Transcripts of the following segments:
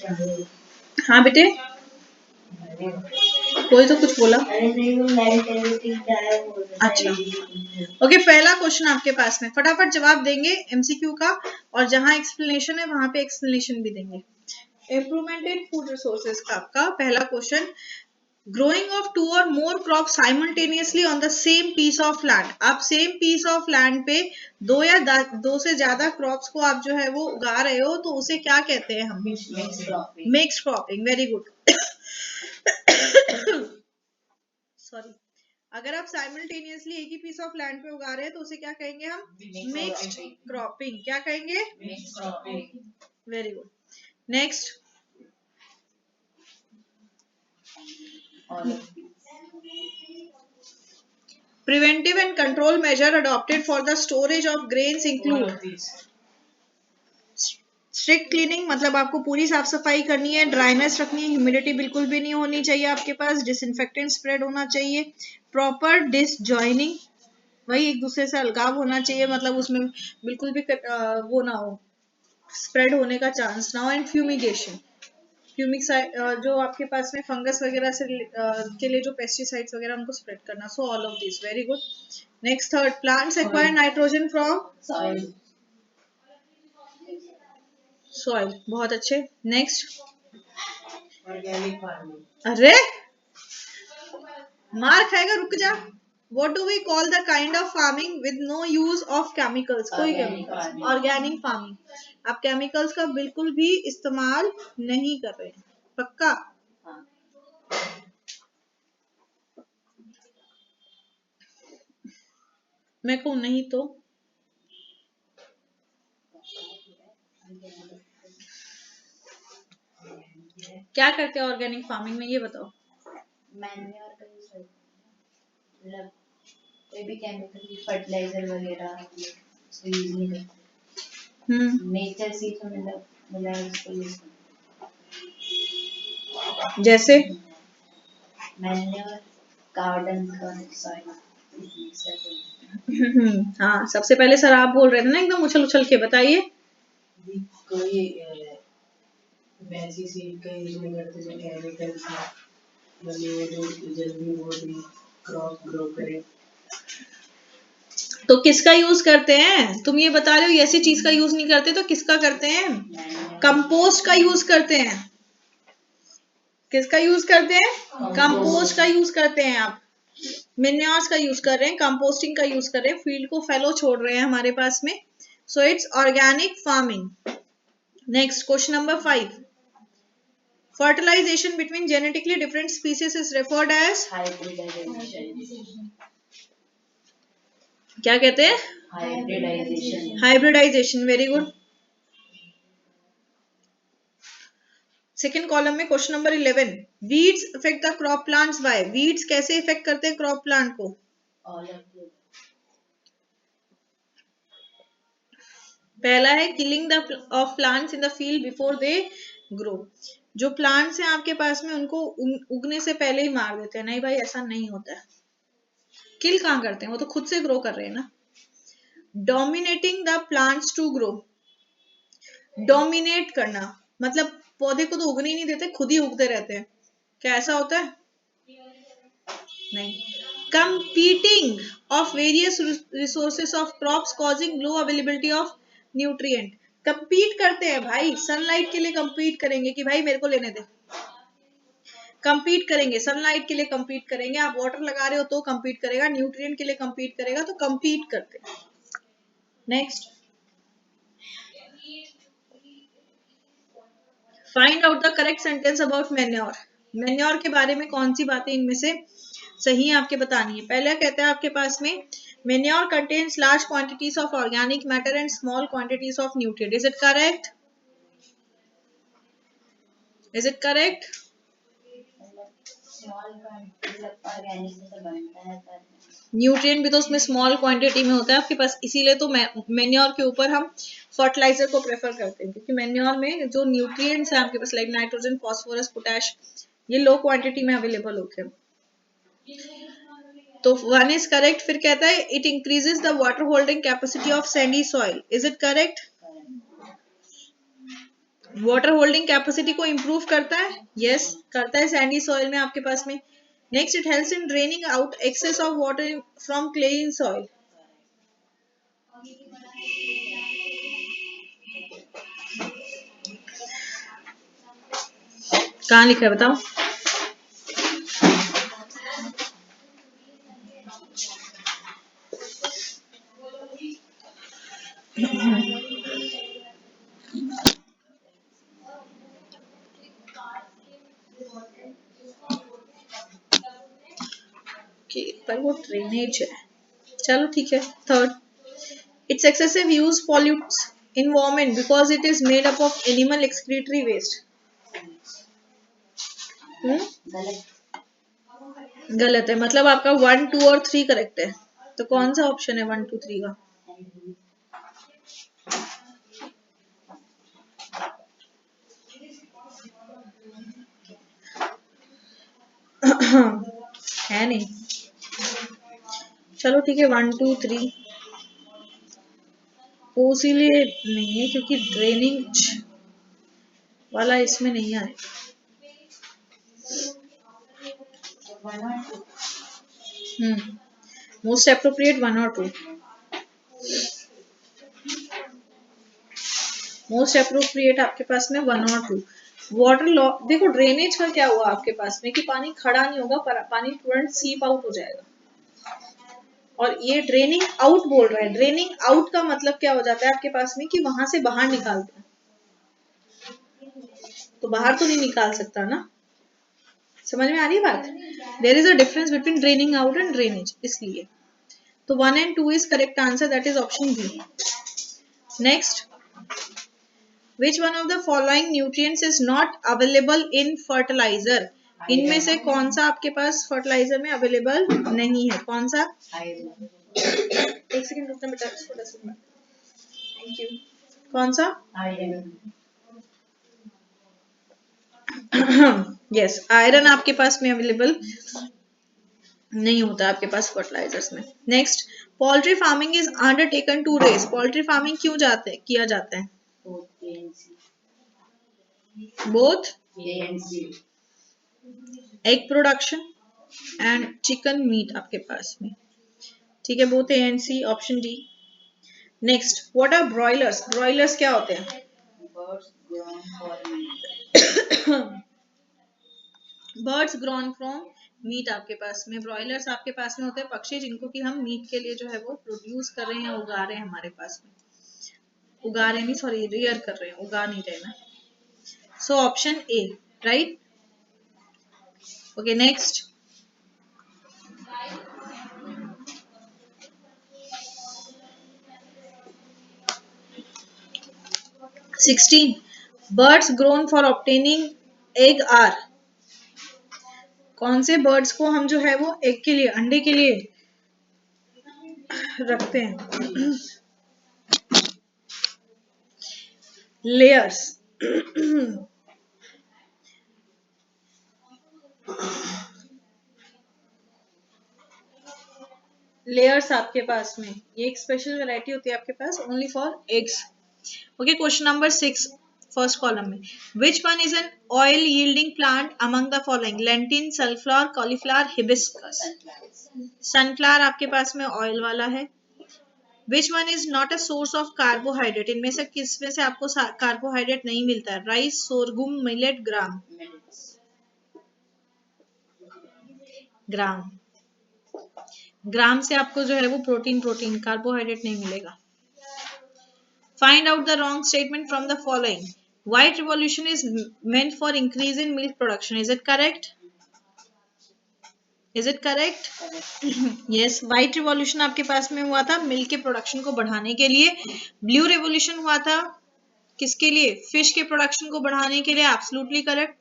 हाँ बेटे, कोई तो कुछ बोला। अच्छा ओके, पहला क्वेश्चन आपके पास में, फटाफट जवाब देंगे एमसीक्यू का, और जहां एक्सप्लेनेशन है वहां पे एक्सप्लेनेशन भी देंगे। इम्प्रूवमेंट इन फूड रिसोर्सेज का आपका पहला क्वेश्चन, ग्रोइंग ऑफ 2 और more crop simultaneously on the same piece of land. आप सेम पीस ऑफ लैंड पे 2 या 2 से ज्यादा क्रॉप्स को आप जो है वो उगा रहे हो, तो उसे क्या कहते हैं हम? Mix cropping. Very good. Sorry, अगर आप साइमल्टेनियसली एक ही पीस ऑफ लैंड पे उगा रहे हैं तो उसे क्या कहेंगे हम? Mixed cropping. क्या कहेंगे? Mixed cropping. Very good. Next, preventive and control measure adopted for the storage of grains include strict cleaning, मतलब आपको पूरी साफ सफाई करनी है, ड्राइनेस रखनी है, ह्यूमिडिटी बिल्कुल भी नहीं होनी चाहिए आपके पास, डिसइंफेक्टेंट स्प्रेड होना चाहिए, प्रॉपर डिसजॉइनिंग, वही एक दूसरे से अलगाव होना चाहिए, मतलब उसमें बिल्कुल भी वो ना हो, स्प्रेड होने का चांस ना हो, एंड फ्यूमिगेशन, जो आपके पास में फंगस वगैरह से के लिए जो पेस्टिसाइड्स वगैरह उनको स्प्रेड करना। So all of this. Very good. Next, third, plants acquire nitrogen from soil. बहुत अच्छे। Next, organic farming. अरे मार खाएगा, रुक जा। What do we call the kind of farming with no use of chemicals? कोई केमिकल, ऑर्गेनिक फार्मिंग। आप chemicals का बिल्कुल भी इस्तेमाल नहीं कर रहे हैं, पक्का? मैं कहूँ नहीं तो क्या करते हैं ऑर्गेनिक फार्मिंग में, ये बताओ। मैन्योर का यूज करते हैं, मतलब कोई भी केमिकल फर्टिलाइजर वगैरह यूज नहीं करते, नेचर से तो मिला उसको यूज करते, जैसे मैन्योर, गार्डन का सॉइल। हाँ, सबसे पहले सर आप बोल रहे थे ना एकदम उछल उछल के, बताइए। कोई वैसी सीड का यूज नहीं करते जो केमिकल बने हुए, जो जल्दी वो क्रॉप ग्रो करे। तो किसका यूज करते हैं? तुम ये बता रहे हो ऐसी चीज का यूज नहीं करते, तो किसका करते हैं? कंपोस्ट का यूज करते हैं। किसका यूज करते हैं? कंपोस्ट का यूज करते हैं। आप मिन्योर्स का यूज कर रहे हैं, कंपोस्टिंग का यूज कर रहे हैं, फील्ड को फैलो छोड़ रहे हैं हमारे पास में। So it's organic farming. Next, question number 5, fertilization between genetically different species is referred as hybridization. क्या कहते हैं? Hybridization. Hybridization. Very good. Second column में question number 11, weeds affect the crop plants by. Weeds कैसे effect करते हैं crop plant को? पहला है killing the off plants in the field before they grow. जो प्लांट्स हैं आपके पास में उनको उगने से पहले ही मार देते हैं। नहीं भाई, ऐसा नहीं होता है। किल कहाँ करते हैं, वो तो खुद से ग्रो कर रहे हैं ना। Dominating the plants to grow, dominate करना मतलब पौधे को तो उगने ही नहीं देते, खुद ही उगते रहते हैं। क्या ऐसा होता है? नहीं। Competing of various resources of crops causing low availability of nutrient. Compete करते हैं भाई, सनलाइट के लिए कंपीट करेंगे कि भाई मेरे को लेने दे। कंपीट करेंगे, सनलाइट के लिए कंपीट करेंगे। आप वाटर लगा रहे हो तो कंपीट करेगा, न्यूट्रिएंट के लिए कंपीट करेगा, तो कंपीट करते हैं। Next, find out the correct sentence about manure. Manure के बारे में कौन सी बातें इनमें से सही है आपके बतानी है। पहला कहता है आपके पास में, manure contains large quantities of organic matter and small quantities of nutrient. Is it correct? Is it correct? Nutrient भी तो उसमें स्मॉल क्वांटिटी में होता है आपके पास, इसीलिए तो मैन्योर के ऊपर हम फर्टिलाइजर को प्रेफर करते हैं, क्योंकि मैन्योर में जो न्यूट्रिएंट्स हैं आपके पास लाइक नाइट्रोजन, फास्फोरस, पोटैश, ये लो क्वांटिटी में अवेलेबल होते हैं। तो 1 इज करेक्ट। फिर कहता है it increases the water holding capacity of Sandy soil. Is it correct? Water holding capacity को इंप्रूव करता है, यस करता है सैंडी सॉइल में आपके पास में। Next, it helps in draining out excess of water from clay in soil. कहाँ लिखा है बताओ? पर वो ड्रेनेज है। चलो ठीक है। Third, it's excessive use pollutes environment because it is made up of animal excretory waste. गलत है, मतलब आपका 1, 2 और 3 करेक्ट है। तो कौन सा ऑप्शन है 1, 2, 3 का? है नहीं। चलो ठीक है, 1, 2, 3 वो इसीलिए नहीं है क्योंकि ड्रेनिंग वाला इसमें नहीं आए। मोस्ट अप्रोप्रिएट 1 और 2। मोस्ट अप्रोप्रिएट आपके पास में 1 और 2। वाटर लॉ, देखो ड्रेनेज का क्या हुआ आपके पास में कि पानी खड़ा नहीं होगा, पानी तुरंत सीप आउट हो जाएगा। और ये ड्रेनिंग आउट बोल रहा है। ड्रेनिंग आउट का मतलब क्या हो जाता है आपके पास में कि वहां से बाहर निकालते हैं, तो बाहर तो नहीं निकाल सकता ना। समझ में आ रही है बात? There is a difference between draining out and drainage, इसलिए। तो 1 and 2 is correct answer, that is option B. Next, which one of the following nutrients is not available in fertiliser? इनमें से कौन सा आपके पास फर्टिलाइजर में अवेलेबल नहीं है? कौन सा? एक सेकंड रुकना बेटा, थोड़ा सा। Thank you. कौन सा? यस, आयरन आपके पास में अवेलेबल नहीं होता आपके पास फर्टिलाइजर्स में। Next, poultry farming is undertaken to race. Poultry farming क्यों किया जाता है? Both egg production and chicken meat आपके पास में, ठीक है, both A and C, option D. Next, what are broilers? Broilers क्या होते हैं? बर्ड्स ग्रोन फ्रॉम मीट आपके पास में। ब्रॉयलर्स आपके पास में होते हैं पक्षी जिनको कि हम मीट के लिए जो है वो प्रोड्यूस कर रहे हैं, उगा रहे हैं हमारे पास में। उगा रहे नहीं, सॉरी, रियर कर रहे हैं, उगा नहीं रहे ना। So option A, right. Okay, next, sixteen, birds grown for obtaining egg are. कौन से बर्ड्स को हम जो है वो एग के लिए, अंडे के लिए रखते हैं? लेयर्स। लेयर्स आपके पास में, ये एक स्पेशल वैरायटी होती है आपके पास, only for eggs. Okay, question number 6, first column में, which one is an oil yielding plant among the following? Lentil, sunflower, cauliflower, hibiscus. Sunflower आपके पास में ऑयल वाला है। Which one is not a source of carbohydrate? इनमें से किस में से आपको कार्बोहाइड्रेट नहीं मिलता है? राइस, सोरगुम, मिलेट, ग्राम। ग्राम, ग्राम से आपको जो है वो प्रोटीन कार्बोहाइड्रेट नहीं मिलेगा। Find out the wrong statement from the following. White revolution is meant for increase in milk production. Is it correct? Is it correct? Yes, white revolution आपके पास में हुआ था मिल्क के प्रोडक्शन को बढ़ाने के लिए। ब्लू रेवोल्यूशन हुआ था किसके लिए? फिश के प्रोडक्शन को बढ़ाने के लिए। Absolutely correct.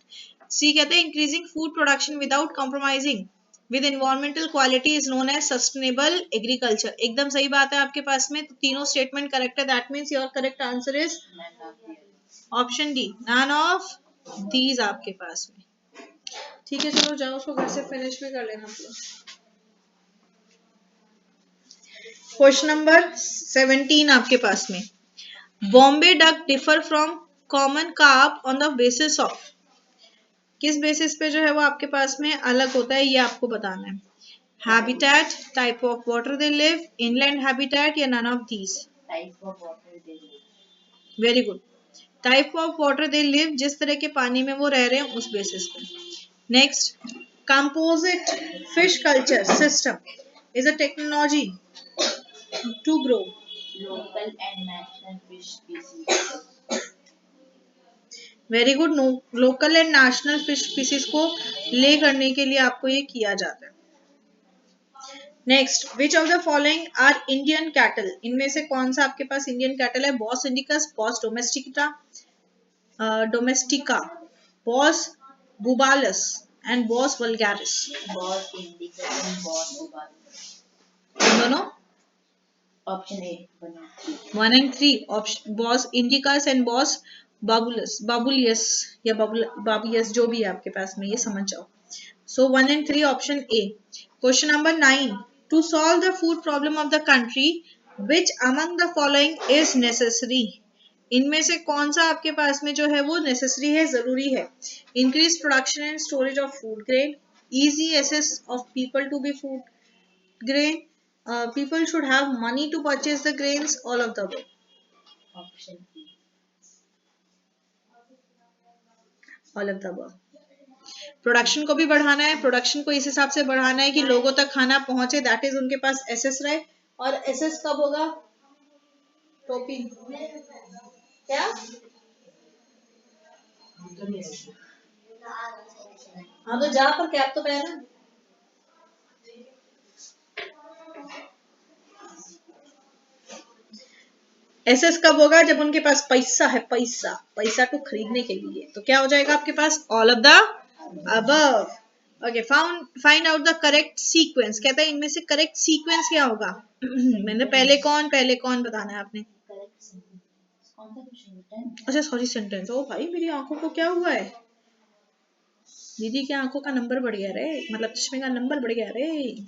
सी कहते हैं increasing food production without compromising with environmental quality is known as sustainable agriculture. एकदम सही बात है आपके पास में, तो तीनों स्टेटमेंट करेक्ट है। That means your correct answer is option D, none of these आपके पास में। ठीक है, चलो जाओ, उसको घर से फिनिश भी कर लेना आप लोग। क्वेश्चन नंबर 17 आपके पास में, Bombay duck differ from common carb on the basis of, किस बेसिस पे जो है वो आपके पास में अलग होता है, ये आपको बताना है। Habitat, type of water they live, inland habitat या none of these? Type of water they live. Very good, type of water they live, जिस तरह के पानी में वो रह रहे हैं उस बेसिस पे। Next, composite fish culture system is a technology to grow local and national fish species. Very good, local and national fish species को ले करने के लिए आपको ये किया जाता है। Next, which of the following are Indian cattle, इनमें से कौन सा आपके पास इंडियन कैटल है? Bos indicus, Bos domestica, Bos bubalis and Bos vulgaris. Bos indicus and Bos bubalis, दोनों option A 1 and 3 option, Bos indicus and Bos bubalis या बाबियस, जो भी है आपके पास में, ये समझ जाओ। So 1 and 3 option A. Question number 9. To solve the food problem of the country, which among the following is necessary? इनमें से कौन सा आपके पास में जो है वो नेसेसरी है, जरूरी है? Increase production and storage of food grain, easy access of people to be food grain, people should have money to purchase the grains, all of the above. Option B, all of the above. Production को भी बढ़ाना है, production को इस हिसाब से बढ़ाना है कि लोगों तक खाना पहुंचे, दैट इज उनके पास एसेस रहे। और एसेस कब होगा? टोपी क्या? हाँ तो जा, पर कैप तो पहना। एसेस कब होगा? जब उनके पास पैसा है, पैसा पैसा को खरीदने के लिए। तो क्या हो जाएगा आपके पास? All of the above. Okay, find out the correct sequence, कहता है इनमें से करेक्ट सीक्वेंस क्या होगा? मैंने पहले कौन बताना है आपने? करेक्ट सेंटेंस कौन सा क्वेश्चन बेटा है? अच्छा सॉरी, सेंटेंस। ओ भाई, मेरी आंखों को क्या हुआ है? दीदी के आंखों का नंबर बढ़ गया रे, मतलब चश्मे का नंबर बढ़ गया रे।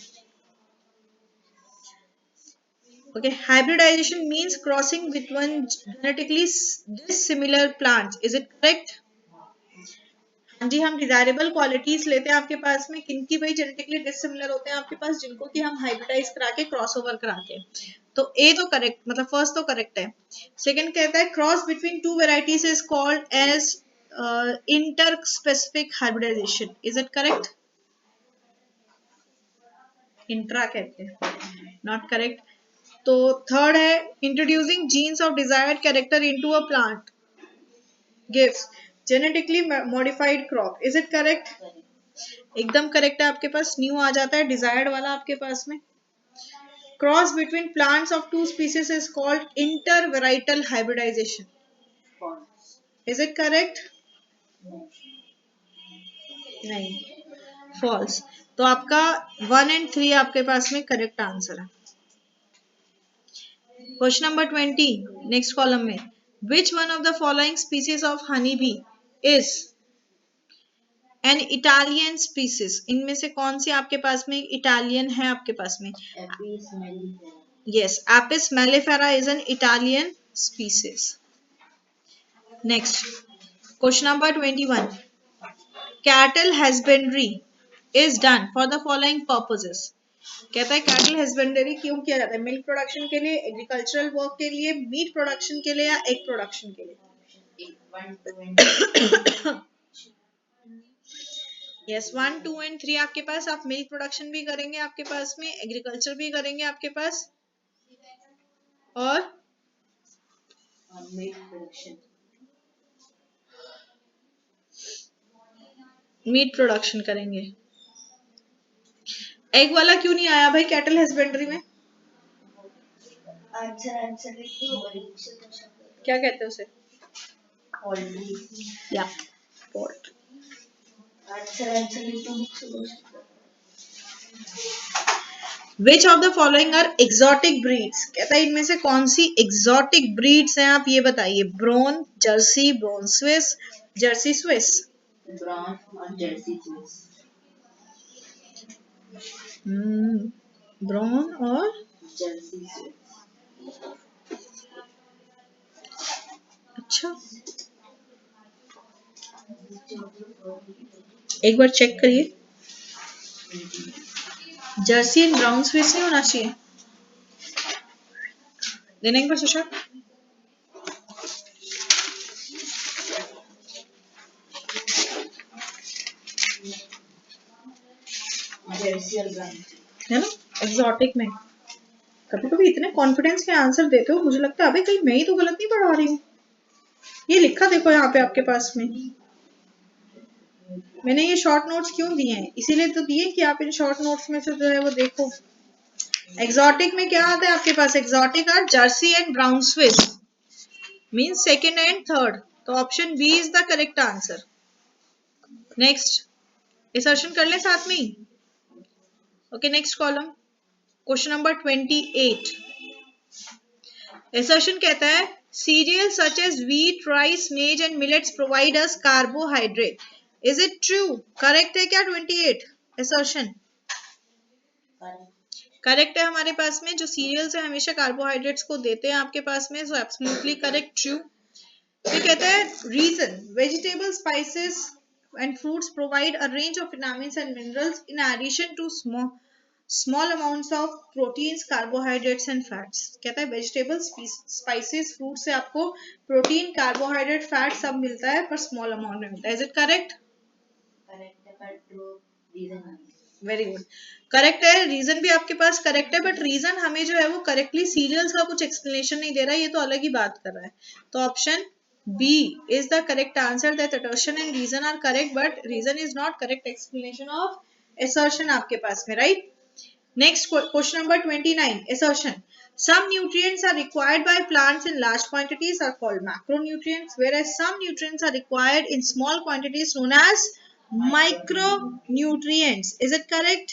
Okay, hybridisation means crossing with one genetically dissimilar plants, is it correct? हाँ जी, हम डिजायरेबल क्वालिटीज लेते हैं आपके पास में, किनकी? भाई जेनेटिकली डिसिमिलर होते हैं आपके पास, जिनको कि हम हाइब्रिडाइज करा के, क्रॉस ओवर करा के। तो ए तो करेक्ट, मतलब फर्स्ट तो करेक्ट है। सेकंड कहता है cross between two varieties is called as inter specific hybridisation, is it correct? Intra कहते हैं, नॉट करेक्ट। तो थर्ड है introducing genes of desired character into a plant gives genetically modified crop, is it correct? एकदम correct है आपके पास, new आ जाता है desired वाला आपके पास में। Cross between plants of two species is called intervarietal hybridization, is it correct? नहीं, फॉल्स। तो आपका 1 and 3 आपके पास में करेक्ट आंसर है। क्वेश्चन नंबर 20, नेक्स्ट कॉलम में, which one of the following species of honey bee is an Italian species, इनमें से कौन सी आपके पास में इटालियन है आपके पास में? Yes, Apis mellifera is an Italian species. Next, question number 21, cattle husbandry is done for the following purposes, कहता है कैटल हस्बेंड्री क्यों किया जाता है? मिल्क प्रोडक्शन के लिए, एग्रीकल्चरल वर्क के लिए, मीट प्रोडक्शन के लिए या एग प्रोडक्शन के लिए? यस, 1, 2 and 3 आपके पास। आप मिल्क प्रोडक्शन भी करेंगे आपके पास में, एग्रीकल्चर भी करेंगे आपके पास, और मीट प्रोडक्शन करेंगे। एग वाला क्यों नहीं आया भाई कैटल हस्बेंड्री में? आंसर क्या कहते हैं उसे? या poultry. Which of the following are exotic breeds, कहता है इनमें से कौन सी exotic breeds हैं, आप ये बताइए। Brown, Jersey, brown Swiss, Jersey Swiss. Brown और जर्सी स्विस। ब्राउन और जर्सी स्विस। अच्छा, एक बार चेक करिए, जर्सी एंड ब्राउन स्विस नहीं होना चाहिए, देना एक बार सुशांत। जर्सी और ब्राउन है ना, एग्जॉटिक में। कभी कभी इतने कॉन्फिडेंस के आंसर देते हो, मुझे लगता है अबे कहीं मैं ही तो गलत नहीं पढ़ा रही हूँ। ये लिखा देखो यहाँ पे आपके पास में, मैंने ये शॉर्ट नोट्स क्यों दिए हैं, इसीलिए तो दिए कि आप इन शॉर्ट नोट्स में से जो है वो देखो। एग्जॉटिक में क्या आता है आपके पास, exotic are Jersey and brown Swiss, means second and third, तो option B is the correct answer. Next assertion कर ले साथ में ही। Okay, next column, question number 28। Assertion कहता है cereal such as wheat, rice, maize and millets provide us carbohydrate, is it true? Correct है क्या 28 असर्शन? करेक्ट है हमारे पास में, जो सीरियल्स है हमेशा कार्बोहाइड्रेट्स को देते हैं आपके पास में, सो एब्सोल्युटली करेक्ट, ट्रू। ये कहता है reason, vegetable, spices and fruits provide a range of vitamins and minerals in addition to small amounts of proteins, carbohydrates and fats. कहता है वेजिटेबल्स, स्पाइसेस, फ्रूट से आपको प्रोटीन, कार्बोहाइड्रेट, फैट सब मिलता है पर स्मॉल अमाउंट में मिलता है। Is it correct? करेक्ट है पर true reason very good, correct है, रीजन भी आपके पास करेक्ट है, बट रीजन हमें जो है वो करेक्टली सीरियल्स का कुछ एक्सप्लेनेशन नहीं दे रहा है, ये तो अलग ही बात कर रहा है। तो option B is the correct answer, that assertion and reason are correct but reason is not correct explanation of assertion आपके पास में, right. Next question number 29, assertion. Some nutrients are required by plants in large quantities are called macronutrients, whereas some nutrients are required in small quantities known as micronutrients. Is it correct?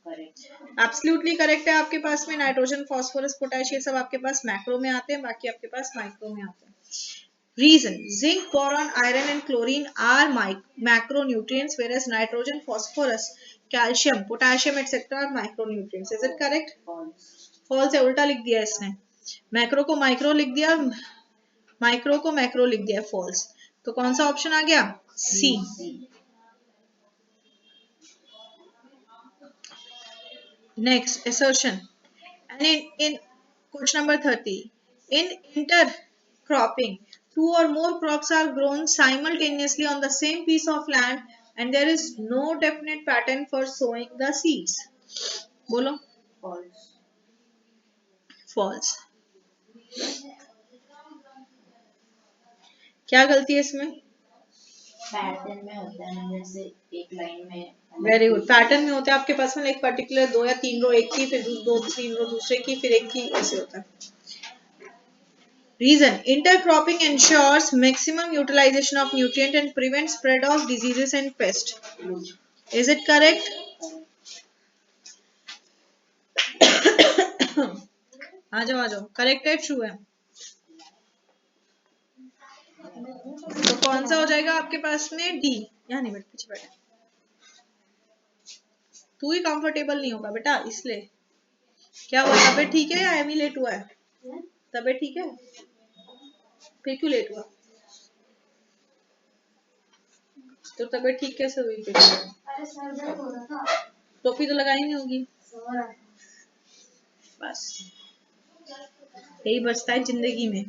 Correct Absolutely correct है आपके पास में, nitrogen, phosphorus, potassium ये सब आपके पास macro में आते हैं, बाकी आपके पास माइक्रो में आते हैं। Reason, zinc, boron, iron and chlorine are macronutrients, whereas nitrogen, phosphorus, calcium, potassium etc. are micronutrients. Is it correct? False false है, उल्टा लिख दिया इसने, मैक्रो को माइक्रो लिख दिया, माइक्रो को मैक्रो लिख दिया, फॉल्स। तो कौन सा ऑप्शन आ गया? C. Next assertion, and in question number 30, in intercropping, two or more crops are grown simultaneously on the same piece of land and there is no definite pattern for sowing the seeds. बोलो। False false। क्या गलती है इसमें? Pattern में होता है ना, जैसे एक लाइन में वेरी गुड, पैटर्न में होता है आपके पास में एक पर्टिकुलर 2 या 3 रो एक की, फिर 2-3 रो दूसरे की, फिर एक की, ऐसे होता है। Reason, intercropping ensures maximum utilization of nutrient and prevents spread of diseases and pests. Is it correct? आ जाओ, करेक्ट है, ट्रू है। तो कौन सा हो जाएगा आपके पास में? डी। यहाँ नहीं, बैठ पीछे बैठ, तू ही कंफर्टेबल नहीं होगा बेटा, इसलिए। क्या हुआ, तबीयत ठीक है या एमी लेट हुआ है? तबीयत ठीक है, फिर क्यों लेट हुआ? तो तबीयत ठीक कैसे हुई फिर? अरे सर दर्द हो रहा था। टोपी तो लगाई नहीं होगी। बस यही बचता है जिंदगी में।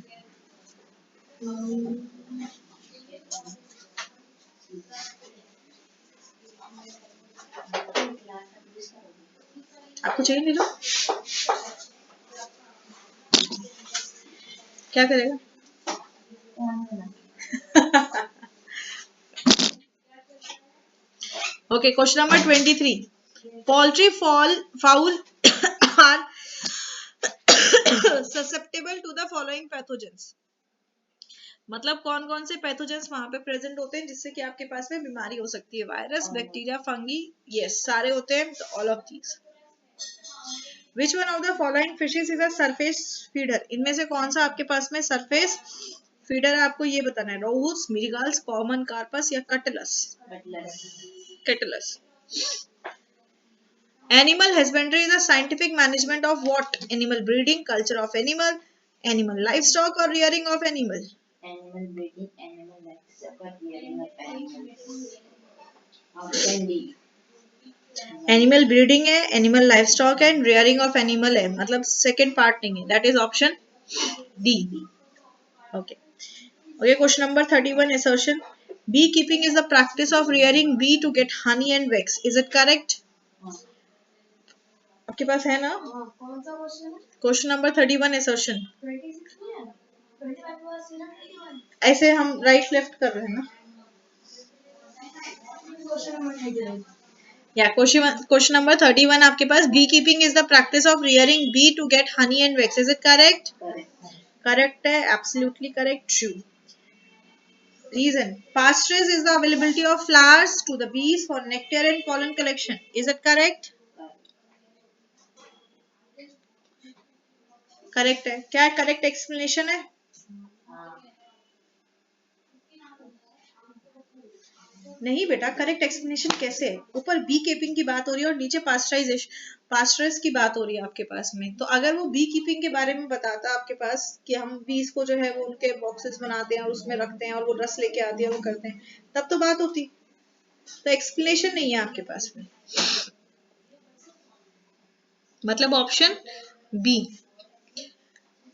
आपको चाहिए ले लो, क्या करेगा? Okay, question number 23. Poultry fowl are susceptible to the following pathogens. मतलब कौन कौन से पैथोजेंस वहां पे प्रेजेंट होते हैं जिससे कि आपके पास में बीमारी हो सकती है? वायरस, बैक्टीरिया, फंगी, यस सारे होते हैं, all of these. Which one of the following fishes is a surface feeder? इनमें से कौन सा आपके पास में सरफेस फीडर है, आपको ये बताना है। रोहूस, मिर्गाल्स, कॉमन कार्पस या cutlets? Cutlets. Animal husbandry is the scientific management of what? Animal breeding, culture of animal, animal livestock or rearing of animal? Animal breeding, animal life. livestock or rearing of animals. Option D. Animal breeding है, animal livestock है, rearing of animal है, मतलब second part नहीं है, that is option D. Okay okay, question number 31 assertion. Beekeeping is the practice of rearing bee to get honey and wax. Is it correct? आपके पास है ना? कौन सा क्वेश्चन है? Question number 31 assertion. 26 नहीं है? 21 was 31. ऐसे हम राइट लेफ्ट कर रहे हैं ना? Question number 29. या क्वेश्चन नंबर 31 आपके पास, bee keeping is the practice of rearing bee to get honey and wax. Is it correct? Correct है, absolutely correct, true. Reason: pasturage is the availability of flowers to the bees for nectar and pollen collection. Is it correct? Correct है. क्या correct explanation है? नहीं बेटा, correct explanation कैसे है? ऊपर B keeping की बात हो रही है और नीचे पास्चराइज की बात हो रही है आपके पास में. तो अगर वो बी कीपिंग के बारे में बताता आपके पास कि हम बीज को जो है वो उनके बॉक्सेस बनाते हैं और उसमें रखते हैं और वो रस लेके आती है, वो करते हैं, तब तो बात होती. तो एक्सप्लेनेशन नहीं है आपके पास में, मतलब ऑप्शन बी.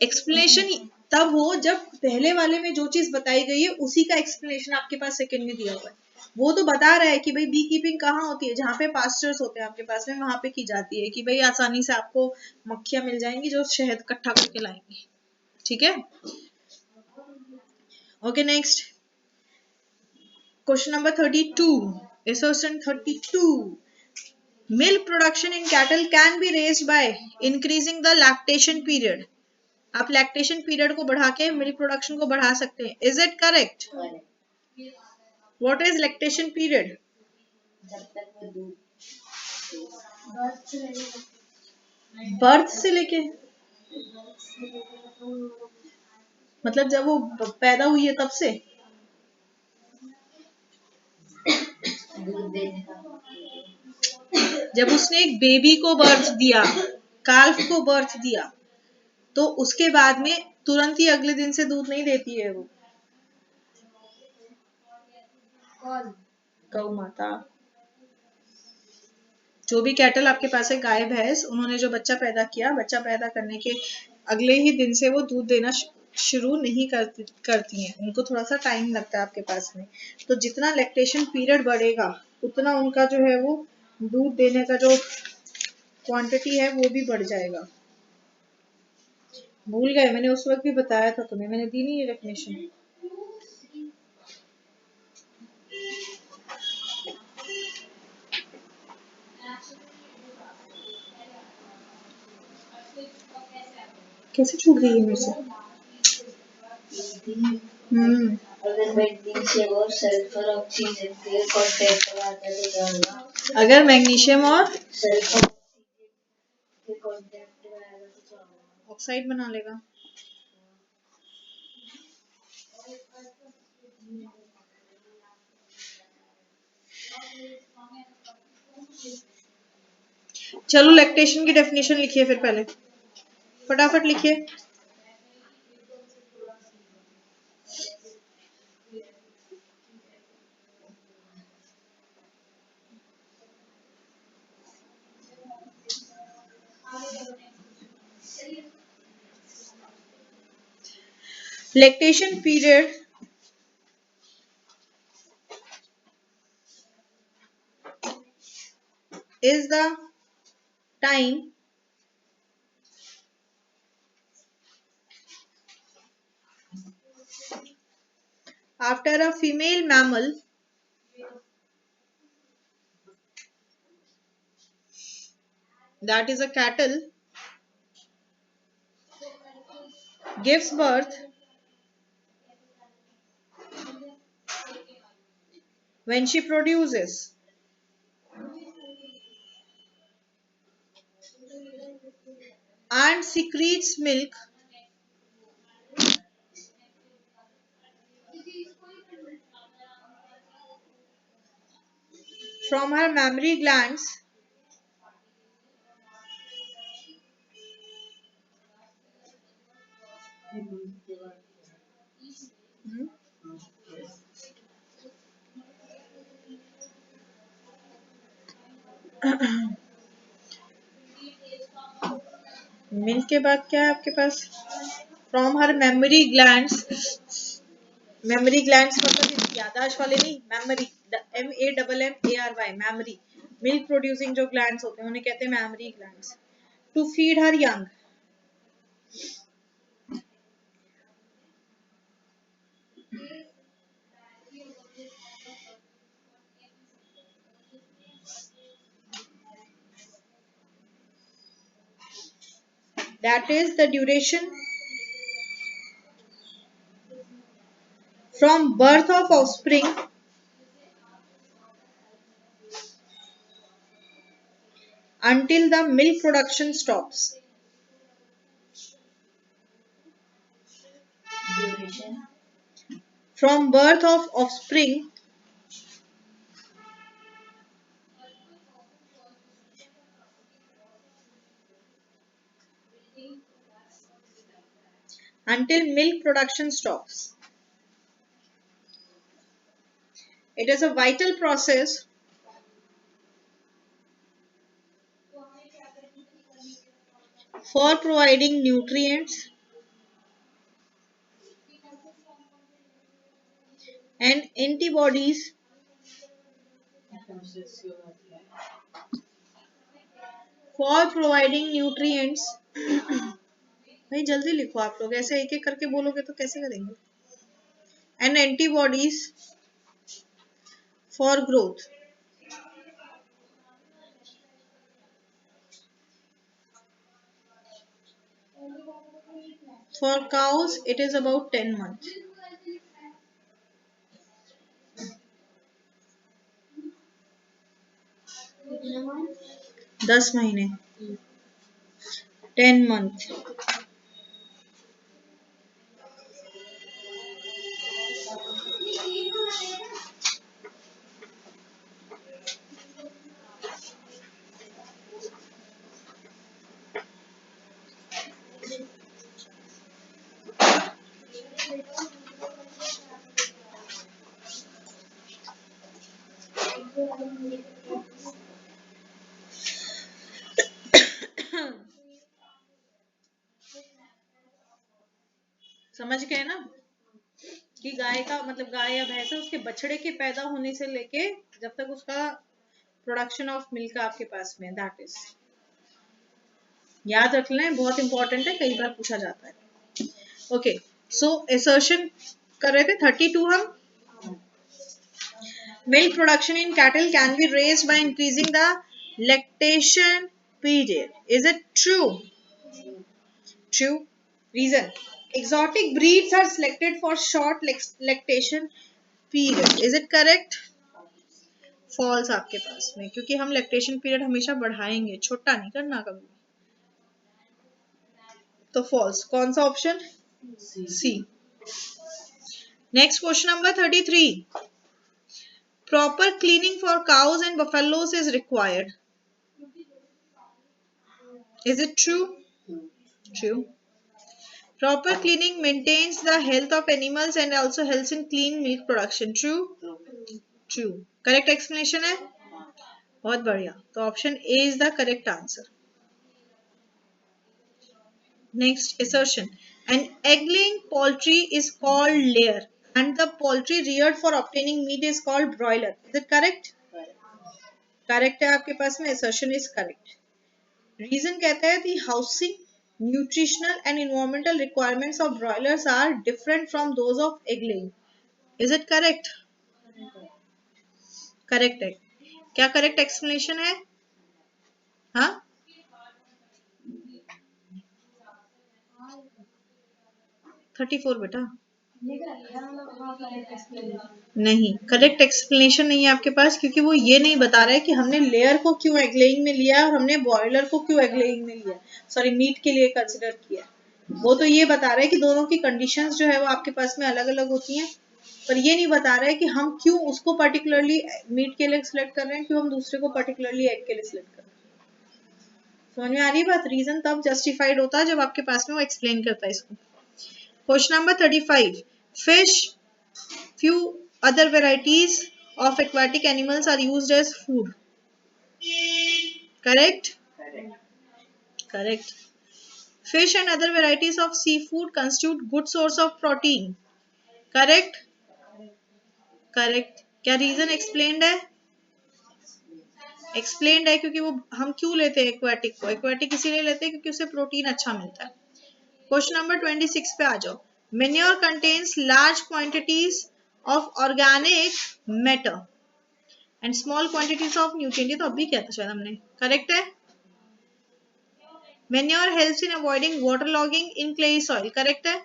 एक्सप्लेनेशन तब हो जब पहले वाले में जो चीज बताई गई है उसी का एक्सप्लेनेशन आपके पास सेकंड में दिया हुआ है. वो तो बता रहा है कि भाई बी कीपिंग कहाँ होती है, जहाँ पे पास्चर्स होते हैं आपके पास में, वहां पे की जाती है कि भाई आसानी से आपको मक्खियां मिल जाएंगी जो शहद इकट्ठा करके लाएंगी. ठीक है. Okay, next question number 32. assertion 32. Milk production in cattle can be raised by increasing the lactation period. आप लैक्टेशन पीरियड को बढ़ा के मिल्क प्रोडक्शन को बढ़ा सकते हैं. Is it correct? What is lactation period? जब तक वो दूध बर्थ से लेके, मतलब जब वो पैदा हुई है तब से? दूध देने का, जब उसने एक बेबी को बर्थ दिया, काल्फ को बर्थ दिया, तो उसके बाद में तुरंत ही अगले दिन से दूध नहीं देती है वो. कौन? गौ माता. जो भी कैटल आपके पास है, गाय भैंस, उन्होंने जो बच्चा पैदा किया, बच्चा पैदा करने के अगले ही दिन से वो दूध देना शुरू नहीं करती हैं. उनको थोड़ा सा टाइम लगता है आपके पास में. तो जितना लैक्टेशन पीरियड बढ़ेगा उतना उनका जो है वो दूध देने का जो क्वांटिटी है वो भी बढ़ जाएगा. भूल गए? मैंने उस वक्त भी बताया था तुम्हें, मैंने दी नहीं ये डेफिनेशन. कैसे छूट गई है मेरे से? अगर मैग्नीशियम और सल्फर ऑक्सीजन के कांटेक्ट में आता है तो क्या होगा? अगर मैग्नीशियम और सल्फर के कांटेक्ट में आएगा तो क्या होगा? ऑक्साइड बना लेगा. चलो लैक्टेशन की डेफिनेशन लिखिए फिर, पहले फटाफट लिखिए. Lactation period is the time after a female mammal that is a cattle gives birth when she produces and secretes milk from her mammary glands milk के बाद क्या है आपके पास? From her mammary glands. Mammary glands मतलब याददाश्त वाले नहीं, mammary, MAMMARY, mammary. Milk producing जो ग्लैंड्स होते हैं उन्हें कहते हैं mammary glands. To feed her young. That is the duration from birth of offspring until the milk production stops. Duration. From birth of offspring until milk production stops. It is a vital process for providing nutrients and antibodies for providing nutrients. भाई जल्दी लिखो आप लोग, ऐसे एक एक करके बोलोगे तो कैसे करेंगे? And antibodies for growth. For cows it is about 10 months. कितने month? 10 महीने, 10 month. समझ गए ना कि गाय का मतलब गाय या भैंस है, उसके बछड़े के पैदा होने से लेके जब तक उसका प्रोडक्शन ऑफ मिल्क आपके पास में, दैट इज, याद रख लें, बहुत इंपॉर्टेंट है, कई बार पूछा जाता है। ओके, सो असर्शन कर रहे थे 32 हम। Milk production in cattle can be raised by increasing the lactation period. Is it true? True. Reason: exotic breeds are selected for short lactation period. Is it correct? False आपके पास में, क्योंकि हम lactation period हमेशा बढ़ाएंगे, छोटा नहीं करना कभी। तो false। कौन सा option? C। Next question number 33. Proper cleaning for cows and buffaloes is required. Is it true? True. Proper cleaning maintains the health of animals and also helps in clean milk production. True? True. Correct explanation है? बहुत बढ़िया। तो option A is the correct answer. Next assertion. An egg-laying poultry is called layer and the poultry reared for obtaining meat is called broiler. Is it correct? Correct है आपके पास में, assertion is correct. Reason कहता है the housing, nutritional and environmental requirements of broilers are different from those of egg-laying. Is it correct? Correct है। क्या correct explanation है? हाँ? थर्टी फोर बेटा नहीं, करेक्ट एक्सप्लेनेशन नहीं है आपके पास, क्योंकि वो ये नहीं बता रहा है कि हमने लेयर को क्यों एगलेइंग में लिया और हमने बॉयलर को क्यों एगलेइंग में लिया, सॉरी मीट के लिए कंसिडर किया। वो तो ये बता रहा है कि दोनों की कंडीशंस जो है वो आपके पास में अलग अलग होती हैं, पर ये नहीं बता रहा है कि हम क्यों उसको पर्टिकुलरली मीट के लिए सिलेक्ट कर रहे हैं, क्यों हम दूसरे को पर्टिकुलरली एग के लिए सिलेक्ट कर रहे हैं। समझ में आ रही बात? रीजन तब जस्टिफाइड होता है जब आपके पास में वो एक्सप्लेन करता है इसको। Question number 35. Fish, few other varieties of aquatic animals are used as food. Correct, correct. Fish and other varieties of seafood constitute good source of protein. Correct, correct. क्या रीजन एक्सप्लेन्ड है? Explained है क्योंकि वो हम क्यों लेते हैं aquatic को? एक्वाटिक इसीलिए लेते हैं क्योंकि उससे प्रोटीन अच्छा मिलता है. क्वेश्चन नंबर 26 पे आ जाओ. Manure contains large quantities of organic matter and small quantities of nutrient. ये तो अभी क्या था शायद हमने. करेक्ट है. Manure helps in avoiding waterlogging in clayey soil. Correct है.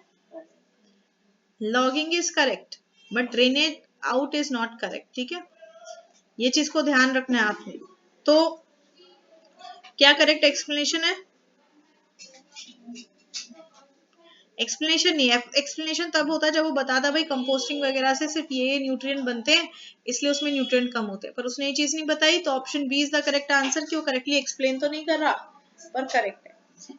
Logging is correct, but drainage out is not correct. ठीक है, ये चीज को ध्यान रखना है आपने. तो क्या करेक्ट एक्सप्लेनेशन है? एक्सप्लेनेशन नहीं है. एक्सप्लेनेशन तब होता है जब वो बताता भाई कंपोस्टिंग वगैरह से सिर्फ ये न्यूट्रिएंट बनते हैं इसलिए उसमें न्यूट्रिएंट कम होते हैं, पर उसने ये चीज नहीं बताई. तो option B is the correct answer. क्यों? करेक्टली एक्सप्लेन तो नहीं कर रहा पर करेक्ट है.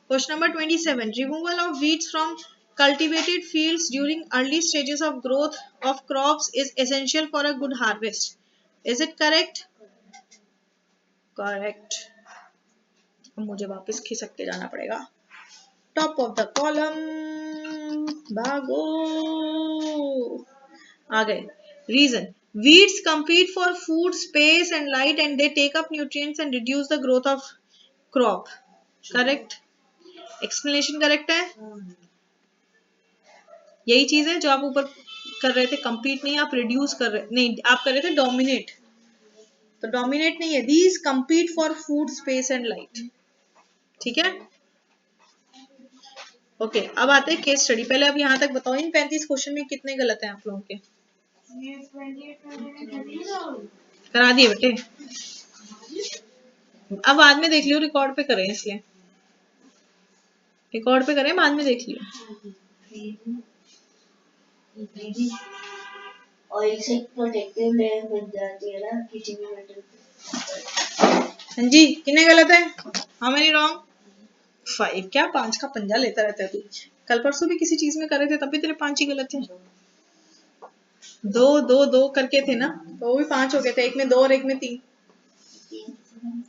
Question number 27. Removal of weeds from cultivated fields during early stages of growth of crops is essential for a good harvest. Is it correct? Correct. अब मुझे वापस खिसक के जाना पड़ेगा. टॉप ऑफ द कॉलम, भागो. आ गए. Reason. Weeds compete for food, space and light and they take up nutrients and reduce the growth of crop. Correct. Explanation correct है. यही चीज है जो आप ऊपर कर रहे थे. कंपीट नहीं, आप रिड्यूस कर रहे नहीं, आप कर रहे थे डोमिनेट. तो डोमिनेट नहीं है. These compete for food, space and light. ठीक है. ओके, अब आते हैं केस स्टडी. पहले अब यहाँ तक बताओ इन 35 क्वेश्चन में कितने गलत हैं आप लोगों के? करा दिए बेटे. अब बाद में देख लियो, रिकॉर्ड पे करें इसलिए. रिकॉर्ड पे करें, बाद में देख लियो. ऑयल से प्रोटेक्टिव लेयर बन जाती है ना किसी भी मेटल. हाँ जी, कितने गलत है? How many wrong? 5. क्या 5 का पंजा लेता रहता है तू? कल परसों भी किसी चीज में कर रहे थे तब भी तेरे 5 ही गलत थे. 2 करके थे ना, तो वो भी 5 हो गए थे. एक में 2 और एक में 3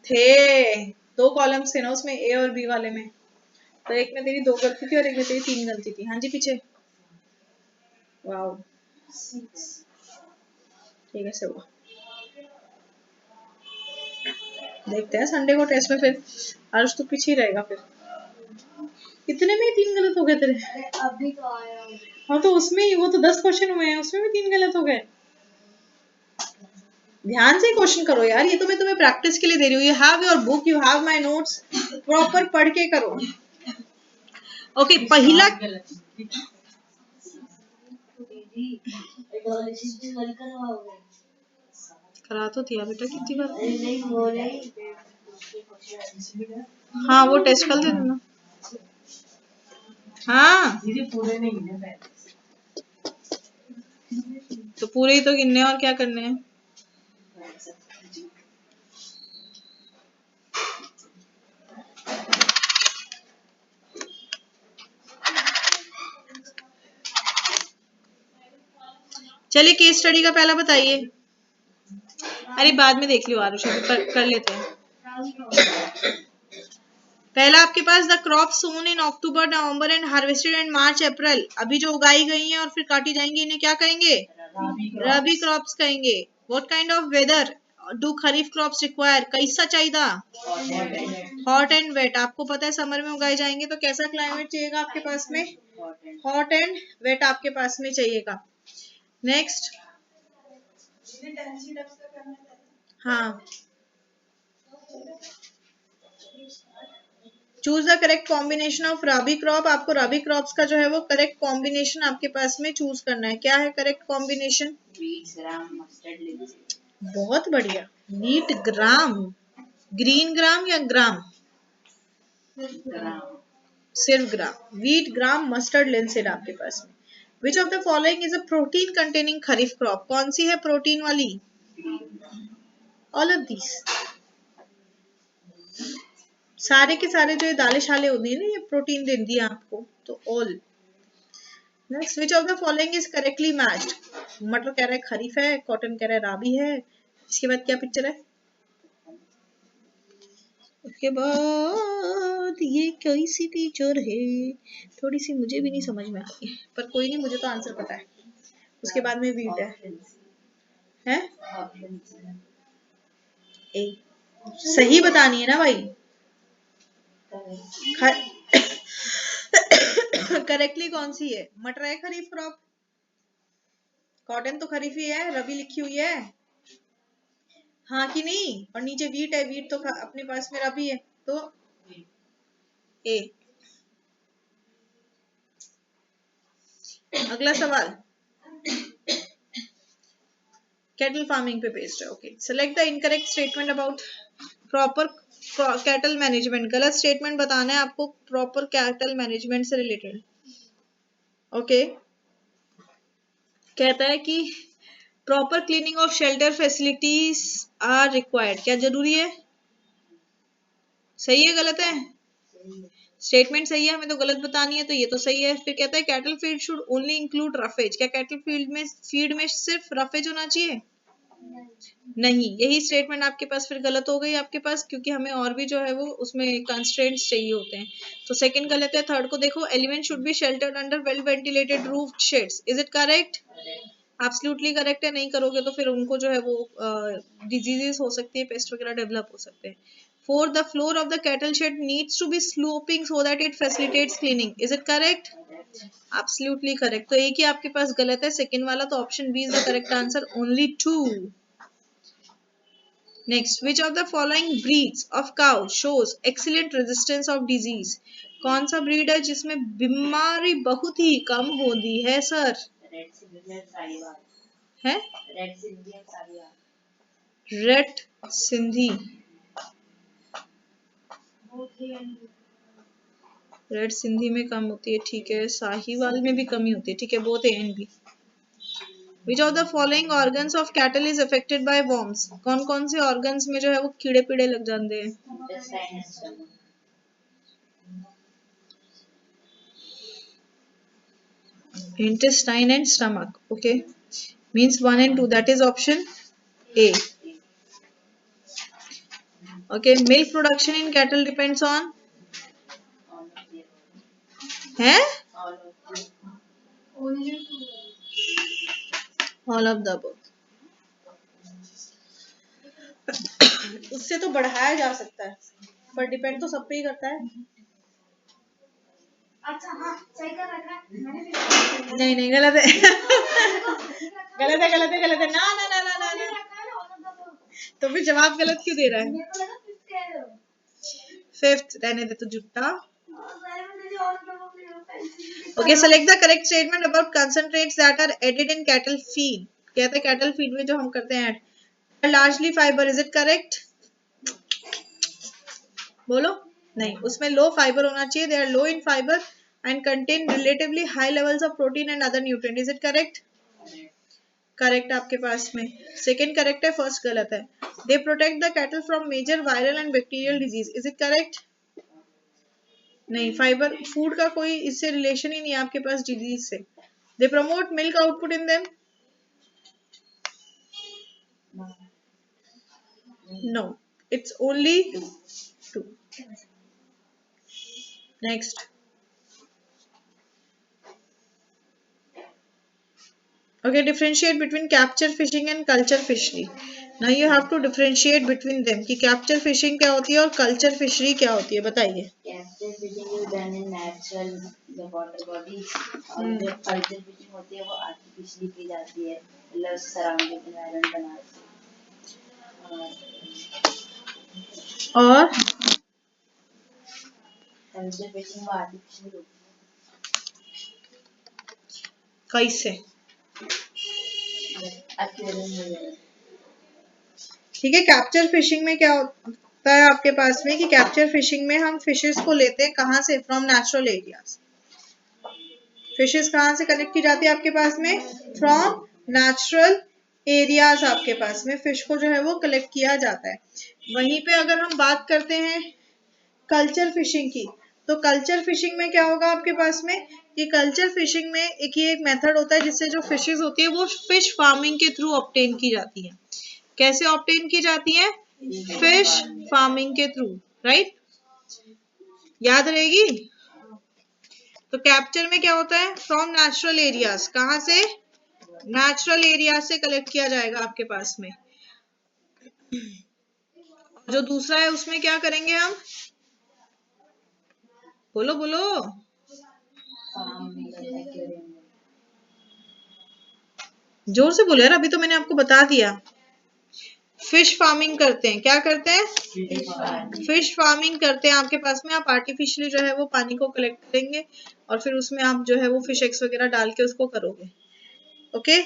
थे. 2 कॉलम्स थे ना उसमें, ए और बी वाले में. तो एक में तेरी 2 गलती थी और एक में तेरी 3 गलती थी. हाँ जी, पीछे. वाओ, ठीक है, से हुआ. देखते हैं संडे को टेस्ट में फिर. आज तो पीछे ही रहेगा फिर. कितने में 3 गलत हो गए तेरे? अभी तो आया. हाँ, तो उसमें ही वो तो 10 क्वेश्चन हुए हैं, उसमें भी 3 गलत हो गए. ध्यान से क्वेश्चन करो यार. ये तो मैं तुम्हें प्रैक्टिस के लिए दे रही हूँ. You have your book, you have my notes. Proper पढ़ के करो. ओके, पहला करा तो दिया बेटा कितनी बार. नहीं वो नहीं. हाँ, वो टेस्ट कर दे देना. हाँ, पूरे नहीं है. तो पूरे ही तो गिनने और क्या करने हैं. चलिए, केस स्टडी का पहला बताइए. अरे बाद में देख लियो आरुष, अभी कर लेते हैं. पहला आपके पास the crop sown in October November and harvested in March April. अभी जो उगाई गई हैं और फिर काटी जाएंगी इन्हें क्या कहेंगे? रबी क्रॉप्स कहेंगे. What kind of weather do kharif crops require? कैसा चाहिए? Hot and wet. आपको पता है समर में उगाए जाएंगे तो कैसा क्लाइमेट चाहिएगा आपके पास में? हॉट एंड वेट आपके पास में चाहिएगा. नेक्स्ट. हाँ, choose the correct combination of rabi crop. आपको रबी क्रॉप्स का जो है वो करेक्ट कॉम्बिनेशन आपके पास में चूज करना है. क्या है करेक्ट कॉम्बिनेशन? बहुत बढ़िया. वीट ग्राम. ग्रीन ग्राम या ग्राम? सिर्फ ग्राम. वीट ग्राम मस्टर्ड लिंसेड आपके पास में. विच of the following is a protein containing kharif crop? कौन सी है प्रोटीन वाली? All of these. सारे के सारे जो ये दालें शाले होती है ना, ये प्रोटीन दे दिया आपको, तो all. Next. Which of the following is correctly matched? मटर कह रहा है खरीफ है, कॉटन कह रहा है राबी है. इसके बाद क्या पिक्चर है? उसके बाद ये कैसी टीचर है, थोड़ी सी मुझे भी नहीं समझ में आती है, पर कोई नहीं, मुझे तो आंसर पता है। उसके बाद में वीट है ए, सही बतानी है ना भाई। करेक्टली कौन सी है? मटर है खरीफ क्रॉप, कॉटन तो खरीफ ही है, रबी लिखी हुई है, हाँ कि नहीं? और नीचे वीट है, वीट तो अपने पास में रबी है, तो ए। अगला सवाल कैटल फार्मिंग पे बेस्ड है। Okay, select the incorrect statement about proper cattle management. गलत स्टेटमेंट बताना है आपको प्रॉपर कैटल मैनेजमेंट से रिलेटेड। ओके, कहता है कि proper cleaning of shelter facilities are required. क्या जरूरी है? सही है गलत है? स्टेटमेंट सही है, हमें तो गलत बतानी है, तो ये तो सही है। फिर कहता है cattle feed should only include roughage. क्या कैटल फीड में सिर्फ रफेज होना चाहिए? नहीं, यही स्टेटमेंट आपके पास फिर गलत हो गई आपके पास, क्योंकि हमें और भी जो है वो उसमें कंस्ट्रेंट्स चाहिए होते हैं। तो सेकंड गलत है। थर्ड को देखो, element should be sheltered under well ventilated roof shades. Is it correct? Absolutely correct है। नहीं करोगे तो फिर उनको जो है वो डिजीजेस हो सकती है, पेस्ट वगैरह डेवलप हो सकते हैं। Four, the floor of the cattle shed needs to be sloping so that it facilitates cleaning. Is it correct? Absolutely correct. तो एक ही आपके पास गलत है, सेकंड वाला। तो option B is the correct answer, only 2। Next, which of the following breeds of cow shows excellent resistance of disease? कौन सा breed है जिसमें बीमारी बहुत ही कम होती है सर? है रेड सिंधी। रेड सिंधी में कम होती है, ठीक है। साहीवाल में भी कमी होती है, ठीक है। Both A and B. Which of the following organs of cattle is affected by worms? कौन कौन से organs में जो है वो कीड़े पीड़े लग जाते हैं? Intestine and stomach. Okay, means 1 and 2. That is option A. Okay, milk production in cattle depends on है all of the above. उससे तो बढ़ाया जा सकता है, पर डिपेंड तो सब पे ही करता है। अच्छा हाँ, सही कर रखा है। नहीं नहीं, गलत है। गलत है, गलत है, गलत है। ना ना ना ना ना, ना। तो फिर जवाब गलत क्यों दे रहा है? फिफ्थ रहने दे तो जुट्टा। Okay, select the correct statement about concentrates that are added in cattle feed. कहते हैं cattle feed में जो हम करते हैं add largely fiber. Is it correct? बोलो। नहीं, उसमें लो फाइबर होना चाहिए। They are low in fiber and contain relatively high levels of protein and other nutrient. Is it correct? Correct आपके पास में। सेकंड करेक्ट है, फर्स्ट गलत है। They protect the cattle from major viral and bacterial disease. Is it correct? नहीं, fibre food का कोई इससे रिलेशन ही नहीं है आपके पास डिजीज से। They promote milk output in them. No, it's only 2. Next. Okay, differentiate between capture fishing and culture fishery. Now you have to differentiate between them कि capture fishing क्या होती है और culture fishery क्या होती है, बताइए। Capture fishing is done in natural the water bodies और जो culture fishing होती है वो artificially की जाती है, मतलब surrounding environment बना के। और culture fishing वो artificially होती है। कैसे? aquarium ठीक है, कैप्चर फिशिंग में क्या होता है आपके पास में कि कैप्चर फिशिंग में हम फिशेस को लेते हैं कहाँ से? From natural areas. फिशेस कहाँ से कलेक्ट की जाती है आपके पास में? फ्रॉम नेचुरल एरियाज आपके पास में फिश को जो है वो कलेक्ट किया जाता है। वहीं पे अगर हम बात करते हैं कल्चर फिशिंग की, तो कल्चर फिशिंग में क्या होगा आपके पास में कि कल्चर फिशिंग में एक मेथड होता है जिससे जो फिशेस होती है वो फिश फार्मिंग के थ्रू ऑब्टेन की जाती है। कैसे ऑब्टेन की जाती है? फिश फार्मिंग के थ्रू। राइट, याद रहेगी। तो कैप्चर में क्या होता है, फ्रॉम नेचुरल एरियाज, कहाँ से, नेचुरल एरिया से कलेक्ट किया जाएगा आपके पास में। जो दूसरा है उसमें क्या करेंगे हम, बोलो बोलो, जोर से बोलो यार, अभी तो मैंने आपको बता दिया। फिश फार्मिंग करते हैं, क्या करते हैं, फिश फार्मिंग करते हैं आपके पास में। आप आर्टिफिशियली जो है वो पानी को कलेक्ट करेंगे और फिर उसमें आप जो है वो फिश एग्स वगैरह डाल के उसको करोगे। Okay,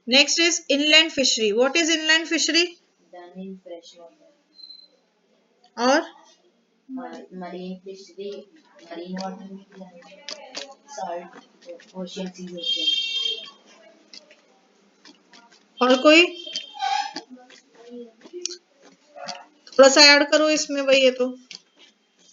next is inland fishery. What is inland fishery, और मरीन फिशरी, मरीन वाटर में सॉल्ट ओशियन सीज होते हैं। और कोई थोड़ा सा ऐड करो इसमें भाई। ये तो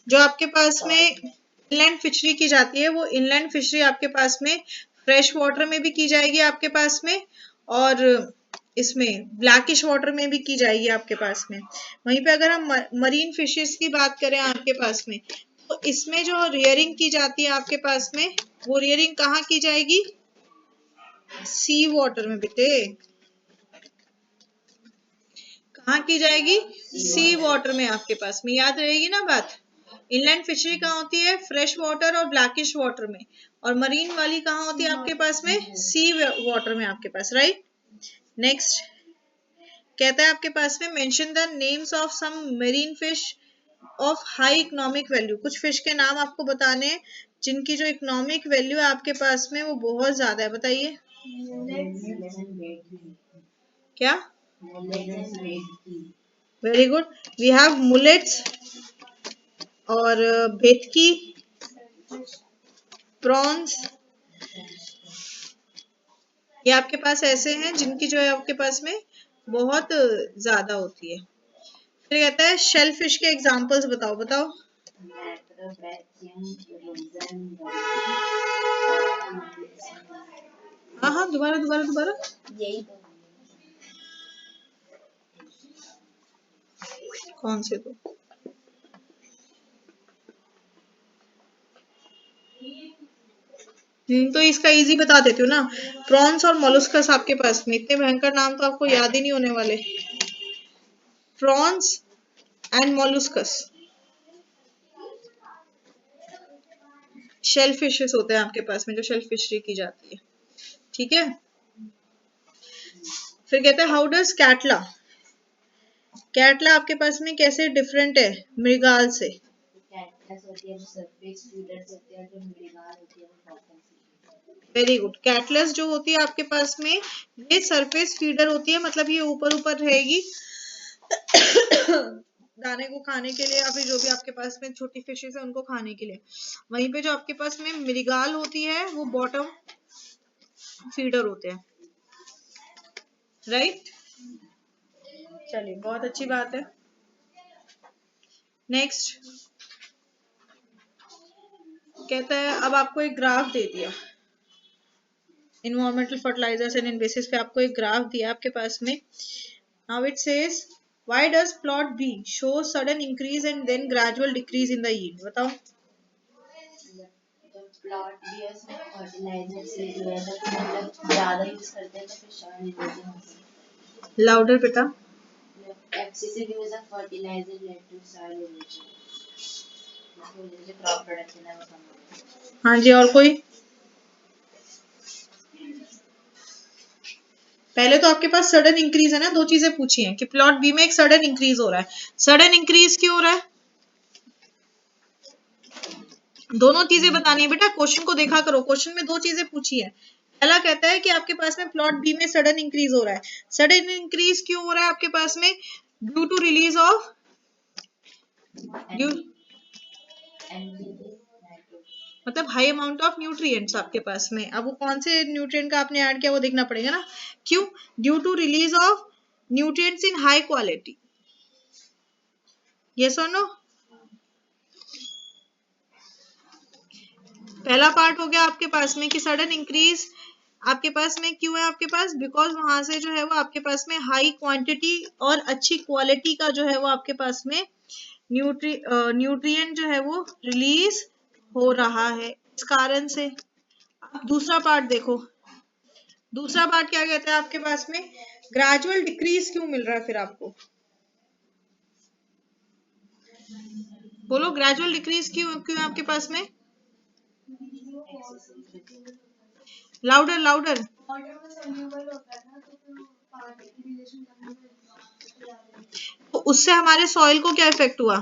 जो आपके पास में इनलैंड फिशरी की जाती है, वो इनलैंड फिशरी आपके पास में फ्रेश वाटर में भी की जाएगी आपके पास में, और इसमें ब्लैकिश वाटर में भी की जाएगी आपके पास में। वहीं पे अगर हम मरीन फिशेस की बात करें आपके पास में, तो इसमें जो रियरिंग की जाती है आपके पास में, वो रियरिंग कहाँ की जाएगी, सी वाटर में बेटे। कहाँ की जाएगी, सी वाटर में आपके पास में, याद रहेगी ना बात। इनलैंड फिशरी कहाँ होती है, फ्रेश वाटर और ब्लैकिश वाटर में, और मरीन वाली कहाँ होती है आपके पास में, सी वाटर में आपके पास, राइट। नेक्स्ट कहता है आपके पास में, mention the names of some marine fish of high economic value. कुछ फिश के नाम आपको बताने हैं जिनकी जो इकोनॉमिक वैल्यू है आपके पास में वो बहुत ज्यादा है, बताइए क्या। Very good, we have mullets और भेटकी, प्रॉन्स, ये आपके पास ऐसे हैं जिनकी जो है आपके पास में बहुत ज्यादा होती है। फिर कहता है शेल फिश के एग्जांपल्स बताओ, बताओ। हाँ हाँ, दोबारा दोबारा दोबारा। यही तो कौन से दो, तो इसका इजी बता देती हूँ ना। प्रॉन्स और मोलस्कस आपके पास में, इतने भयंकर नाम तो आपको याद ही नहीं होने वाले। Prawns and molluscs shell fishes होते हैं आपके पास में, जो शेल फिशरी की जाती है, ठीक है। फिर कहते हैं हाउ डज कैटला, कैटला आपके पास में कैसे डिफरेंट है मृगाल से। वेरी गुड, कैटलस जो होती है आपके पास में, ये सरफेस फीडर होती है, मतलब ये ऊपर ऊपर रहेगी दाने को खाने के लिए, या फिर जो भी आपके पास में छोटी फिशेस है उनको खाने के लिए। वहीं पे जो आपके पास में मृगाल होती है वो बॉटम फीडर होते हैं, राइट। चलिए, बहुत अच्छी बात है। नेक्स्ट कहता है, अब आपको एक ग्राफ दे दिया, इन्वायरमेंटल फर्टिलाइजर्स एंड इनवेसिस पे आपको एक ग्राफ दिया आपके पास में। Now it says why does plot B show sudden increase and then gradual decrease in the yield, बताओ। प्लॉट भी है उसमें फर्टिलाइजर से जो है मतलब ज्यादा यूज करते हैं तो फिर सॉइल इरोजन होती है। लाउडर बेटा। Excessive use of fertiliser led to soil erosion, इसकी वजह से क्रॉप प्रोडक्शन है वो कम होता है। हाँ जी, और कोई। पहले तो आपके पास सडन इंक्रीज है ना, दो चीजें पूछी हैं कि प्लॉट बी में एक सडन इंक्रीज हो रहा है। सडन इंक्रीज क्यों हो रहा है, दोनों चीजें बतानी है बेटा, क्वेश्चन को देखा करो, क्वेश्चन में दो चीजें पूछी है। पहला कहता है कि आपके पास में प्लॉट बी में सडन इंक्रीज हो रहा है। सडन इंक्रीज क्यों हो रहा है आपके पास में, ड्यू टू रिलीज ऑफ मतलब हाई अमाउंट ऑफ न्यूट्रिएंट्स आपके पास में। अब वो कौन से न्यूट्रिएंट का आपने ऐड किया वो देखना पड़ेगा ना। क्यों, due to release of nutrients in high quality, yes और नो। पहला पार्ट हो गया आपके पास में कि सडन इंक्रीज आपके पास में क्यों है आपके पास, बिकॉज वहां से जो है वो आपके पास में हाई क्वांटिटी और अच्छी क्वालिटी का जो है वो आपके पास में न्यूट्रिएंट जो है वो रिलीज हो रहा है इस कारण से। अब दूसरा पार्ट देखो, दूसरा पार्ट क्या कहता है आपके पास में, ग्रेजुअल डिक्रीज क्यों मिल रहा है फिर आपको, बोलो ग्रेजुअल डिक्रीज क्यों क्यों आपके पास में, लाउडर लाउडर। तो उससे हमारे सॉइल को क्या इफेक्ट हुआ,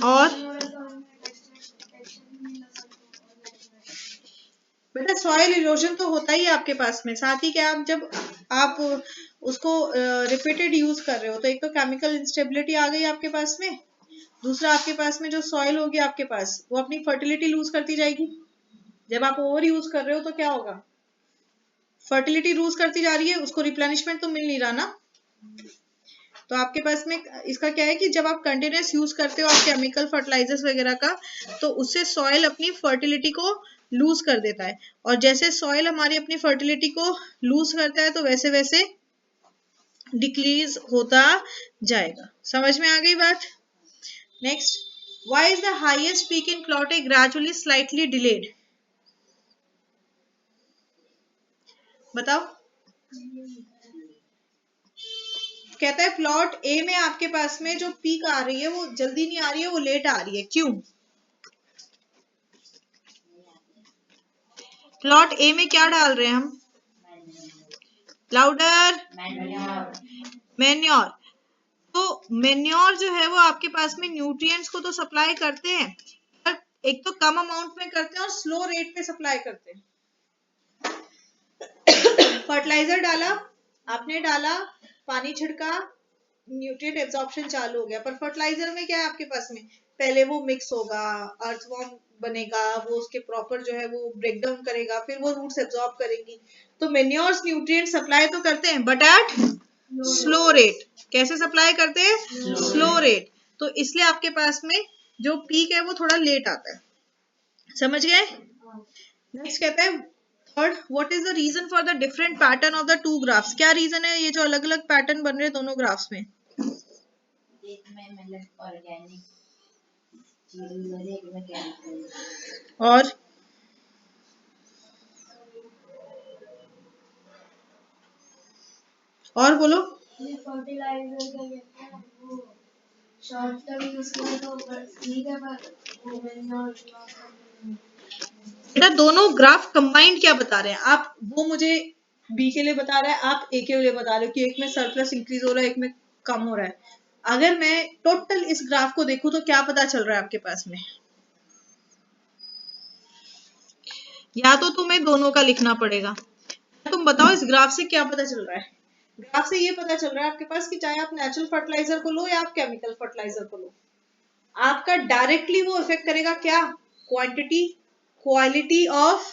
और बेटा सॉइल इरोजन तो होता ही है आपके पास में, साथ ही क्या आप जब आप उसको रिपीटेड यूज कर रहे हो तो एक तो केमिकल इंस्टेबिलिटी आ गई आपके पास में, दूसरा आपके पास में जो सॉइल होगी आपके पास वो अपनी फर्टिलिटी लूज करती जाएगी। जब आप ओवर यूज कर रहे हो तो क्या होगा, फर्टिलिटी लूज करती जा रही है, उसको रिप्लेनिशमेंट तो मिल नहीं रहा ना। तो आपके पास में इसका क्या है कि जब आप कंटिन्यूस यूज करते हो आप केमिकल फर्टिलाइजर्स वगैरह का, तो उससे सॉइल अपनी फर्टिलिटी को लूज कर देता है, और जैसे सॉइल हमारी अपनी फर्टिलिटी को लूज करता है तो वैसे वैसे डिक्रीज होता जाएगा। समझ में आ गई बात। Next, why is the highest peak in plot A gradually slightly delayed, बताओ। कहता है प्लॉट ए में आपके पास में जो पीक आ रही है वो जल्दी नहीं आ रही है, वो लेट आ रही है, क्यों। प्लॉट ए में क्या डाल रहे हैं हम, लाउडर, मैन्योर। तो मैन्योर जो है वो आपके पास में न्यूट्रिएंट्स को तो सप्लाई करते हैं, पर एक तो कम अमाउंट में करते हैं और स्लो रेट पे सप्लाई करते हैं। फर्टिलाइजर डाला, आपने डाला, पानी छिड़का, न्यूट्रिएंट एब्जॉर्प्शन चालू हो गया, पर फर्टिलाइजर में क्या है आपके पास में, पहले वो मिक्स होगा, अर्थवॉर्म बनेगा, वो उसके प्रॉपर जो है वो ब्रेक डाउन करेगा, फिर वो रूट्स एब्जॉर्ब करेंगी। तो मैन्योर्स न्यूट्रिएंट सप्लाई तो करते हैं बट एट स्लो रेट। कैसे सप्लाई करते हैं, स्लो रेट। तो इसलिए आपके पास में जो पीक है वो थोड़ा लेट आता है, समझ गए। नेक्स्ट कहते हैं third, what is the reason for the different pattern of the two graphs, क्या रीजन है ये जो अलग अलग पैटर्न बन रहे हैं दोनों ग्राफ्स में। एक में मतलब ऑर्गेनिक चीज है, एक में केमिकल, और बोलो। फर्टिलाइजर का कहते हैं वो शॉर्ट टर्म यूज करें तो ठीक है, पर वो मैन्योर बेटा दोनों ग्राफ कंबाइंड क्या बता रहे हैं आप, वो मुझे बी के लिए बता रहा है, आप ए के लिए बता रहे हो कि एक में सरप्लस इंक्रीज हो रहा है एक में कम हो रहा है। अगर मैं टोटल इस ग्राफ को देखूं तो क्या पता चल रहा है आपके पास में, या तो तुम्हें दोनों का लिखना पड़ेगा, तुम बताओ इस ग्राफ से क्या पता चल रहा है। ग्राफ से ये पता चल रहा है आपके पास कि चाहे आप नेचुरल फर्टिलाइजर को लो या आप केमिकल फर्टिलाइजर को लो, आपका डायरेक्टली वो इफेक्ट करेगा क्या, quantity quality of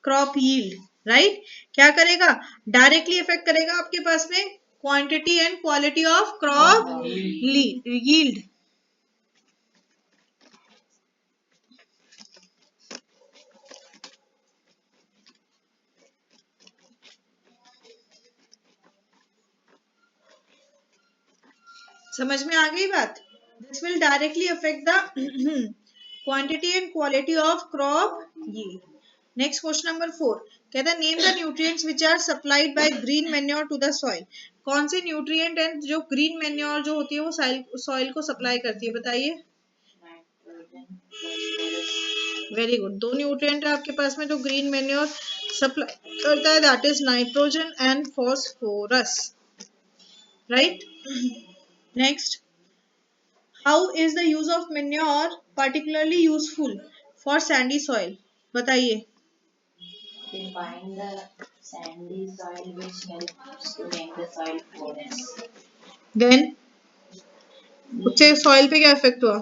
crop yield, right. क्या करेगा, डायरेक्टली इफेक्ट करेगा आपके पास में quantity and quality of crop yield. समझ में आ गई बात। This will directly affect the quantity and quality of crop yield. Next question number 4 कहता है name the nutrients which are supplied by green manure to the soil, कौन से nutrient and जो ग्रीन मैन्योर जो होती है वो सॉइल को सप्लाई करती है, बताइए। वेरी गुड, दो न्यूट्रिएंट है आपके पास में जो ग्रीन मैन्योर सप्लाई करता है, that is nitrogen and phosphorus, right. Next, how is the use of manure particularly useful for sandy soil, बताइए। they bind the sandy soil which helps to make the soil porous. Then उससे soil पे क्या effect हुआ,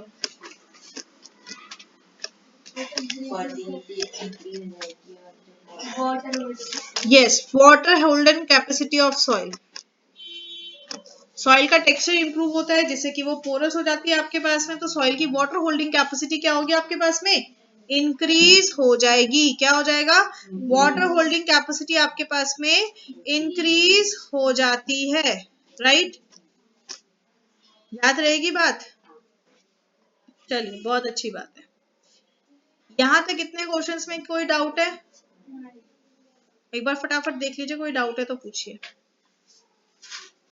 Fertility increase जाएगी और water yes, water holding capacity of soil, soil का texture improve होता है जिससे कि वो पोरस हो जाती है आपके पास में, तो सॉइल की वाटर होल्डिंग कैपेसिटी क्या होगी आपके पास में, इंक्रीज हो जाएगी। क्या हो जाएगा, वाटर होल्डिंग कैपेसिटी आपके पास में इंक्रीज हो जाती है। राइट? याद रहेगी बात? चलिए, बहुत अच्छी बात है। यहां तक कितने क्वेश्चंस में कोई डाउट है? एक बार फटाफट देख लीजिए, कोई डाउट है तो पूछिए।